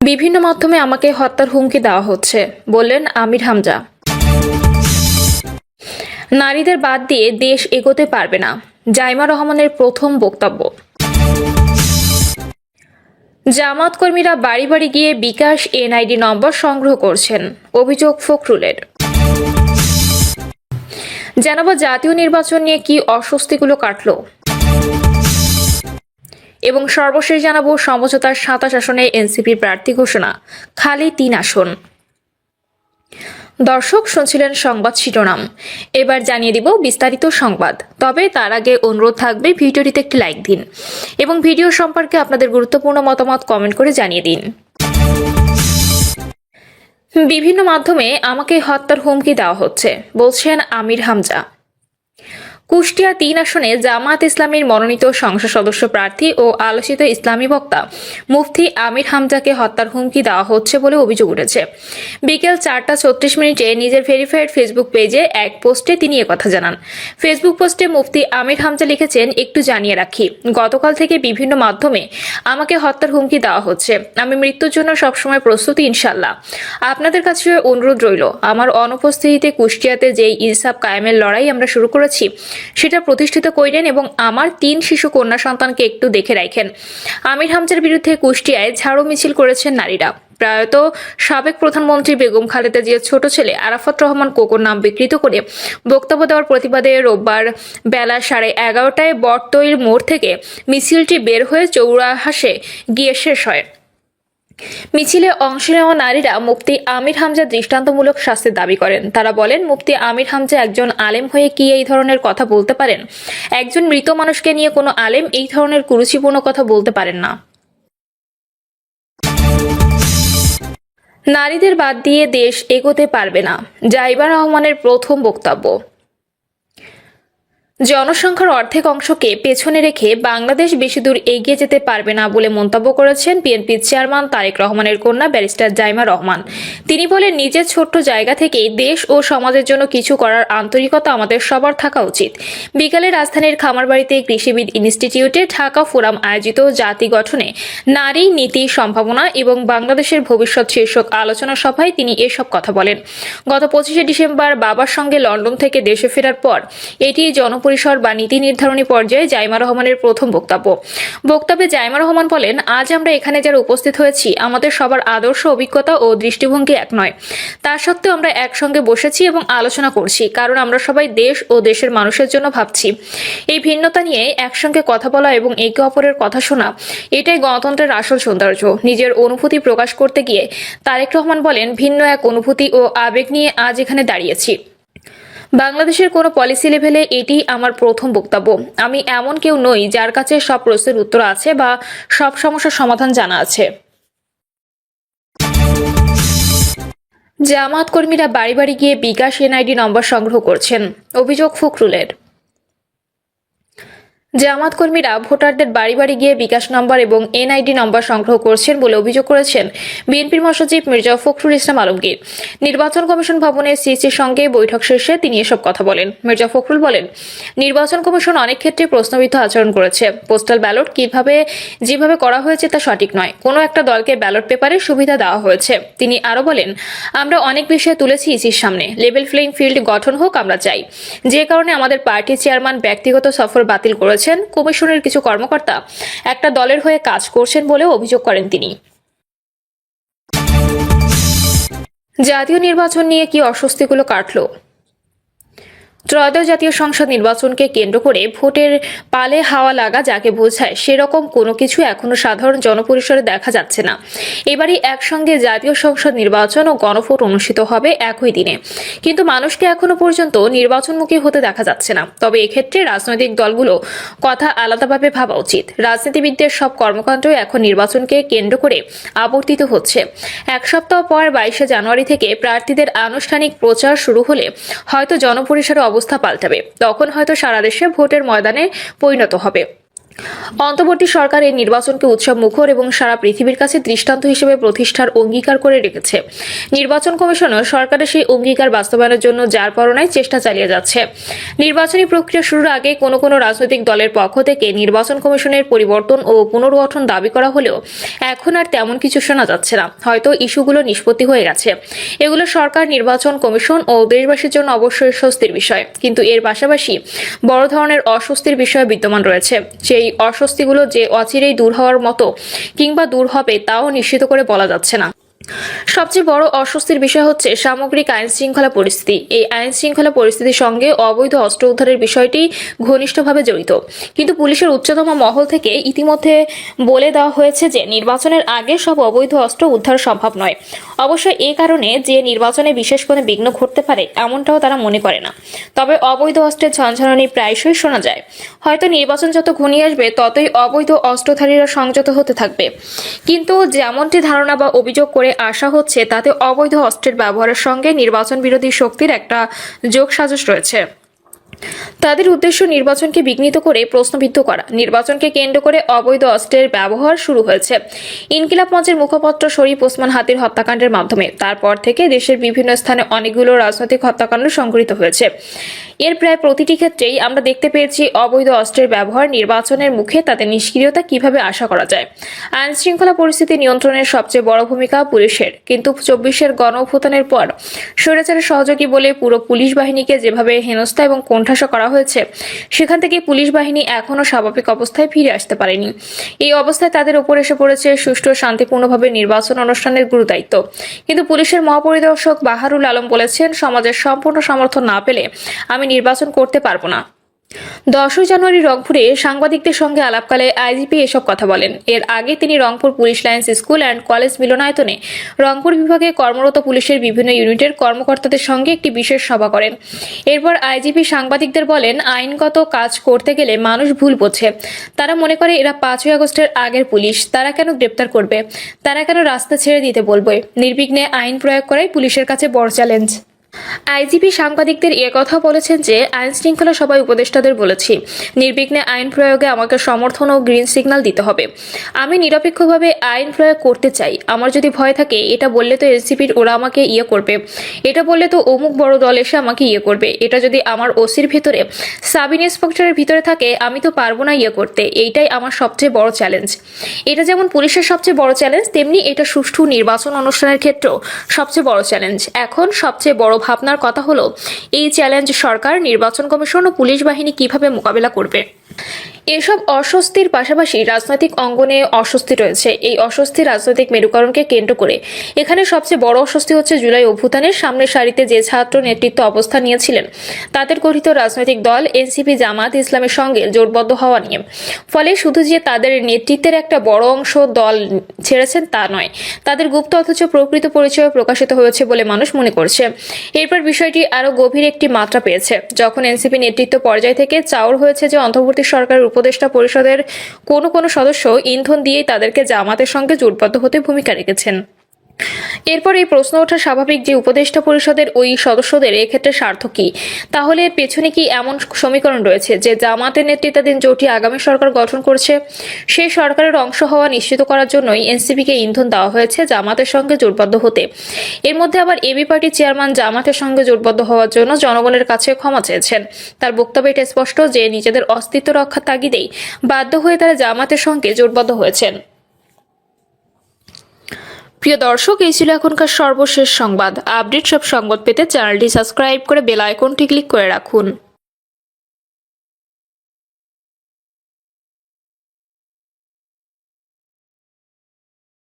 বিভিন্ন মাধ্যমে আমাকে হত্যার হুমকি দেওয়া হচ্ছে, বললেন আমির হামজা। নারীদের বাদ দিয়ে দেশ এগোতে পারবে না, জাইমা রহমানের প্রথম বক্তব্য। জামাত কর্মীরা বাড়ি বাড়ি গিয়ে বিকাশ এনআইডি নম্বর সংগ্রহ করছেন, অভিযোগ ফখরুলের। জানাবো জাতীয় নির্বাচন নিয়ে কি অস্বস্তিগুলো কাটল, এবং সর্বশেষ জানাবো সমঝোতার 27 আসনে এনসিপির প্রার্থী ঘোষণা, খালি 3 আসন। দর্শক শুনছিলেন সংবাদ শিরোনাম, এবার জানিয়ে দিব বিস্তারিত সংবাদ। তবে তার আগে অনুরোধ থাকবে ভিডিওটিতে একটি লাইক দিন এবং ভিডিও সম্পর্কে আপনাদের গুরুত্বপূর্ণ মতামত কমেন্ট করে জানিয়ে দিন। বিভিন্ন মাধ্যমে আমাকে হত্যার হুমকি দেওয়া হচ্ছে, বলছেন আমির হামজা। কুষ্টিয়া 3 আসনে জামায়াত ইসলামীর মনোনীত সংসদ সদস্য প্রার্থী ও আলোচিত ইসলামী বক্তা মুফতি আমির হামজাকে হত্যার হুমকি দেওয়া হচ্ছে বলে অভিযোগ উঠেছে। বিকেল 4:36 নিজের ভেরিফাইড ফেসবুক পেজে এক পোস্টে তিনি একথা জানান। ফেসবুক পোস্টে মুফতি আমির হামজা লিখেছেন, একটু জানিয়ে রাখি, গতকাল থেকে বিভিন্ন মাধ্যমে আমাকে হত্যার হুমকি দেওয়া হচ্ছে। আমি মৃত্যুর জন্য সবসময় প্রস্তুত, ইনশাল্লাহ। আপনাদের কাছে অনুরোধ রইল, আমার অনুপস্থিতিতে কুষ্টিয়াতে যেই ইনসাফ কায়েমের লড়াই আমরা শুরু করেছি সেটা প্রতিষ্ঠিত করেন এবং আমার 3 শিশু কন্যা সন্তানকে একটু দেখে রাখেন। আমির হামজার বিরুদ্ধে কুষ্টিয়ায় ঝাড়ু মিছিল করেছেন নারীরা। প্রয়াত সাবেক প্রধানমন্ত্রী বেগম খালেদা জিয়ার ছোট ছেলে আরাফাত রহমান কোকোর নাম বিকৃত করে বক্তব্য দেওয়ার প্রতিবাদে রোববার বেলা 11:30টায় বটতৈল মোড় থেকে মিছিলটি বের হয়ে চৌরাহাসে গিয়ে শেষ হয়। মিছিলে অংশ নেওয়া নারীরা মুফতি আমির হামজা দৃষ্টান্তমূলক শাস্তির দাবি করেন। তারা বলেন, মুফতি আমির হামজা একজন আলেম হয়ে কি এই ধরনের কথা বলতে পারেন? একজন মৃত মানুষকে নিয়ে কোনো আলেম এই ধরনের কুরুচিপূর্ণ কথা বলতে পারেন না। নারীদের বাদ দিয়ে দেশ এগোতে পারবে না, জাইমা রহমানের প্রথম বক্তব্য। জনসংখ্যার অর্ধেক অংশকে পেছনে রেখে বাংলাদেশ বেশি দূর এগিয়ে যেতে পারবে না বলে মন্তব্য করেছেন বিএনপির চেয়ারম্যান তারেক রহমানের কন্যা ব্যারিস্টার জাইমা রহমান। তিনি বলেন, নিজের ছোট্ট জায়গা থেকেই দেশ ও সমাজের জন্য কিছু করার আন্তরিকতা আমাদের সবার থাকা উচিত। বিকালে রাজধানীর খামারবাড়িতে কৃষিবিদ ইনস্টিটিউটে ঢাকা ফোরাম আয়োজিত জাতি গঠনে নারী নীতি সম্ভাবনা এবং বাংলাদেশের ভবিষ্যৎ শীর্ষক আলোচনা সভায় তিনি এসব কথা বলেন। গত 25শে ডিসেম্বর বাবার সঙ্গে লন্ডন থেকে দেশে ফেরার পর এটি জনপরিসর বা নীতি নির্ধারণী পর্যায়ে জাইমা রহমানের প্রথম বক্তব্য। বক্তব্যে জাইমা রহমান বলেন, আজ আমরা এখানে যারা উপস্থিত হয়েছি আমাদের সবার আদর্শ, অভিজ্ঞতা ও দৃষ্টিভঙ্গি এক নয়। তা সত্ত্বেও আমরা একসঙ্গে বসেছি এবং আলোচনা করছি, কারণ আমরা সবাই দেশ ও দেশের মানুষের জন্য ভাবছি। এই ভিন্নতা নিয়ে একসঙ্গে কথা বলা এবং একে অপরের কথা শোনা, এটাই গণতন্ত্রের আসল সৌন্দর্য। নিজের অনুভূতি প্রকাশ করতে গিয়ে তারেক রহমান বলেন, ভিন্ন এক অনুভূতি ও আবেগ নিয়ে আজ এখানে দাঁড়িয়েছি। বাংলাদেশের কোনো পলিসি লেভেলে এটি আমার প্রথম বক্তব্য। আমি এমন কেউ নই যার কাছে সব প্রশ্নের উত্তর আছে বা সব সমস্যার সমাধান জানা আছে। জামাত কর্মীরা বাড়ি বাড়ি গিয়ে বিকাশ এনআইডি নম্বর সংগ্রহ করছেন, অভিযোগ ফখরুলের। জামাত কর্মীরা ভোটারদের বাড়ি বাড়ি গিয়ে বিকাশ নম্বর এবং এনআইডি নম্বর সংগ্রহ করছেন বলে অভিযোগ করেছেন বিএনপির মহাসচিব মির্জা ফখরুল ইসলাম আলমগীর। নির্বাচন কমিশন ভবনের সিইসির সঙ্গে বৈঠক শেষে তিনি এসব কথা বলেন। মির্জা ফখরুল বলেন, নির্বাচন কমিশন অনেক ক্ষেত্রে প্রশ্নবিদ্ধ আচরণ করেছে। পোস্টাল ব্যালট যেভাবে করা হয়েছে তা সঠিক নয়। কোনো একটা দলকে ব্যালট পেপারে সুবিধা দেওয়া হয়েছে। তিনি আরো বলেন, আমরা অনেক বিষয় তুলেছি ইসির সামনে। লেভেল প্লেইং ফিল্ড গঠন হোক আমরা চাই। যে কারণে আমাদের পার্টির চেয়ারম্যান ব্যক্তিগত সফর বাতিল করেছেন। কমিশনের কিছু কর্মকর্তা একটা দলের হয়ে কাজ করছেন বলেও অভিযোগ করেন তিনি। জাতীয় নির্বাচন নিয়ে কি অস্বস্তিগুলো কাটল? ত্রয়োদশ জাতীয় সংসদ নির্বাচনকে কেন্দ্র করে ভোটের পালে হাওয়া লাগা যাকে বোঝায় সেরকম কোনো কিছু এখনো সাধারণ জনপরিসরে দেখা যাচ্ছে না। এবারই একসঙ্গে জাতীয় সংসদ নির্বাচন ও গণভোট অনুষ্ঠিত হবে একই দিনে, কিন্তু মানুষকে এখনো পর্যন্ত নির্বাচনমুখী হতে দেখা যাচ্ছে না। তবে এক্ষেত্রে রাজনৈতিক দলগুলো কথা আলাদাভাবে ভাবা উচিত। রাজনীতিবিদদের সব কর্মকাণ্ড এখন নির্বাচনকে কেন্দ্র করে আবর্তিত হচ্ছে। এক সপ্তাহ পর 22শে জানুয়ারি থেকে প্রার্থীদের আনুষ্ঠানিক প্রচার শুরু হলে হয়তো জনপরিসরে অবস্থা পাল্টাবে। তখন হয়তো সারা দেশে ভোটের ময়দানে পরিণত হবে। অন্তর্বর্তী সরকার এই নির্বাচনকে উৎসব মুখর এবং সারা পৃথিবীর কাছে দৃষ্টান্ত হিসেবে প্রতিষ্ঠার অঙ্গীকার করে রেখেছে। নির্বাচন কমিশনও সরকারের সেই অঙ্গীকার বাস্তবায়নের জন্য যার পরনায় চেষ্টা চালিয়ে যাচ্ছে। নির্বাচনী প্রক্রিয়া শুরুর আগে কোনো কোনো রাজনৈতিক দলের পক্ষ থেকে নির্বাচন কমিশনের পরিবর্তন ও পুনর্গঠন দাবি করা হলেও এখন আর তেমন কিছু শোনা যাচ্ছে না। হয়তো ইস্যুগুলো নিষ্পত্তি হয়ে গেছে। এগুলো সরকার, নির্বাচন কমিশন ও দেশবাসীর জন্য অবশ্যই স্বস্তির বিষয়, কিন্তু এর পাশাপাশি বড় ধরনের অস্বস্তির বিষয় বিদ্যমান রয়েছে। সেই অস্বস্তিগুলো যে অচিরেই দূর হওয়ার মতো কিংবা দূর হবে তাও নিশ্চিত করে বলা যাচ্ছে না। সবচেয়ে বড় অস্বস্তির বিষয় হচ্ছে সামগ্রিক আইন শৃঙ্খলা পরিস্থিতি। এই আইন শৃঙ্খলা পরিস্থিতির সঙ্গে অবৈধ অস্ত্র উদ্ধারের বিষয়টি ঘনিষ্ঠভাবে জড়িত, কিন্তু পুলিশের উচ্চতম মহল থেকে ইতিমধ্যে বলে দেওয়া হয়েছে যে নির্বাচনের আগে সব অবৈধ অস্ত্র উদ্ধার সম্ভব নয়। অবশ্য এ কারণে যে নির্বাচনে বিশেষ কোনো বিঘ্ন ঘটতে পারে এমনটাও তারা মনে করে না। তবে অবৈধ অস্ত্রের ঝনঝনানি প্রায়শই শোনা যায়। হয়তো নির্বাচন যত ঘনিয়ে আসবে ততই অবৈধ অস্ত্রধারীরা সংযত হতে থাকবে, কিন্তু যেমনটি ধারণা বা অভিযোগ করে আসা হচ্ছে তাতে অবৈধ অস্ত্রের ব্যবহারের সঙ্গে নির্বাচন বিরোধী শক্তির একটা যোগসাজশ রয়েছে। তাদের উদ্দেশ্য নির্বাচনকে বিঘ্নিত করে প্রশ্নবিদ্ধ করা। নির্বাচনকে কেন্দ্র করে অবৈধ অস্ত্রের ব্যবহার শুরু হয়েছে ইনকিলাব মঞ্চের মুখপাত্র শরীফ ওসমান হাদির হত্যাকাণ্ডের মাধ্যমে। তারপর থেকে দেশের বিভিন্ন স্থানে অনেকগুলো রাজনৈতিক হত্যাকাণ্ড সংঘটিত হয়েছে। এর প্রায় প্রতিটি ক্ষেত্রেই আমরা দেখতে পেয়েছি অবৈধ অস্ত্রের ব্যবহার। নির্বাচনের মুখে তাদের নিষ্ক্রিয়তা কিভাবে আশা করা যায়। আইন শৃঙ্খলা পরিস্থিতি নিয়ন্ত্রণের সবচেয়ে বড় ভূমিকা পুলিশের, কিন্তু 24-এর গণ অভ্যুত্থানের পর স্বৈরাচারের সহযোগী বলে পুরো পুলিশ বাহিনীকে যেভাবে হেনস্থা এবং কোণঠাসা করা হয়েছে, সেখান থেকে পুলিশ বাহিনী এখনও স্বাভাবিক অবস্থায় ফিরে আসতে পারেনি। এই অবস্থায় তাদের উপর এসে পড়েছে সুষ্ঠু ও শান্তিপূর্ণভাবে নির্বাচন অনুষ্ঠানের গুরুদায়িত্ব। কিন্তু পুলিশের মহাপরিদর্শক বাহারুল আলম বলেছেন, সমাজের সম্পূর্ণ সমর্থন না পেলে আমি নির্বাচন করতে পারবো না। 10 জানুয়ারি রংপুরে সাংবাদিকদের সঙ্গে আলাপকালে আইজিপি এসব কথা বলেন। এর আগে তিনি Rangpur police lines school and college মিলনায়তনে রংপুর বিভাগে কর্মরত পুলিশের বিভিন্ন ইউনিটের কর্মকর্তাদের সঙ্গে একটি বিশেষ সভা করেন। এরপর আইজিপি সাংবাদিকদের বলেন, আইনগত কাজ করতে গেলে মানুষ ভুল বোঝে। তারা মনে করে এরা 5ই আগস্টের আগের পুলিশ, তারা কেন গ্রেপ্তার করবে, তারা কেন রাস্তা ছেড়ে দিতে বলবে। নির্বিঘ্নে আইন প্রয়োগ করাই পুলিশের কাছে বড় চ্যালেঞ্জ। আইজিপি সাংবাদিকদের কথা বলেছেন যে আইন শৃঙ্খলা সবাই উপদেষ্টাদের বলেছি, নির্বিঘ্নে আইন প্রয়োগে আমাকে সমর্থন ও গ্রিন সিগন্যাল দিতে হবে। আমি নিরপেক্ষভাবে আইন প্রয়োগ করতে চাই। আমার যদি ভয় থাকে, এটা বললে তো এসিপির ওরা আমাকে করবে, এটা বললে তো অমুক বড় দল এসে আমাকে করবে, এটা যদি আমার ওসির ভিতরে, সাব ইন্সপেক্টরের ভিতরে থাকে, আমি তো পারবো না করতে। এইটাই আমার সবচেয়ে বড় চ্যালেঞ্জ। এটা যেমন পুলিশের সবচেয়ে বড় চ্যালেঞ্জ, তেমনি এটা সুষ্ঠু নির্বাচন অনুষ্ঠানের ক্ষেত্রেও সবচেয়ে বড় চ্যালেঞ্জ। এখন সবচেয়ে বড় ভাবনার কথা হলো এই চ্যালেঞ্জ সরকার, নির্বাচন কমিশন ও পুলিশ বাহিনী কিভাবে মোকাবেলা করবে। এসব অস্বস্তির পাশাপাশি রাজনৈতিক অঙ্গনে অস্বস্তি রয়েছে। এই অস্বস্তি রাজনৈতিক মেরুকরণকে কেন্দ্র করে। এখানে সবচেয়ে বড় অস্বস্তি হচ্ছে জুলাই অভ্যুত্থানের সামনের সারিতে যে ছাত্র নেতৃত্ব অবস্থান নিয়েছিলেন তাদের গঠিত রাজনৈতিক দল এনসিপি, জামাত ইসলামের সঙ্গে জোটবদ্ধ হওয়া নিয়ে। ফলে শুধু যে তাদের নেতৃত্বের একটা বড় অংশ দল ছেড়েছেন তা নয়, তাদের গুপ্ত অথচ প্রকৃত পরিচয় প্রকাশিত হয়েছে বলে মানুষ মনে করছে। এরপর বিষয়টি আরো গভীর একটি মাত্রা পেয়েছে যখন এনসিপি নেতৃত্ব পর্যায় থেকে চাউর হয়েছে যে অন্তর্বর্তী সরকারের উপদেষ্টা পরিষদের কোনো সদস্য ইন্ধন দিয়েই তাদেরকে জামাতের সঙ্গে জোটবদ্ধ হতে ভূমিকা রেখেছেন। এরপর এই প্রশ্ন ওঠা স্বাভাবিক যে উপদেষ্টা পরিষদের ওই সদস্যদের এক্ষেত্রে স্বার্থ কি। তাহলে পেছনে কি এমন সমীকরণ রয়েছে যে জামাতের নেতৃত্বাধীন জোটটি আগামী সরকার গঠন করছে, সেই সরকারের অংশ হওয়া নিশ্চিত করার জন্যই এনসিপিকে ইন্ধন দেওয়া হয়েছে জামাতের সঙ্গে জোটবদ্ধ হতে। এর মধ্যে আবার এবি পার্টির চেয়ারম্যান জামাতের সঙ্গে জোটবদ্ধ হওয়ার জন্য জনগণের কাছে ক্ষমা চেয়েছেন। তার বক্তব্যে এটা স্পষ্ট যে নিজেদের অস্তিত্ব রক্ষার তাগিদেই বাধ্য হয়ে তারা জামাতের সঙ্গে জোটবদ্ধ হয়েছেন। প্রিয় দর্শক, এই ছিল এখনকার সর্বশেষ সংবাদ। আপডেট সব সংবাদ পেতে চ্যানেলটি সাবস্ক্রাইব করে বেল আইকনটি ক্লিক করে রাখুন।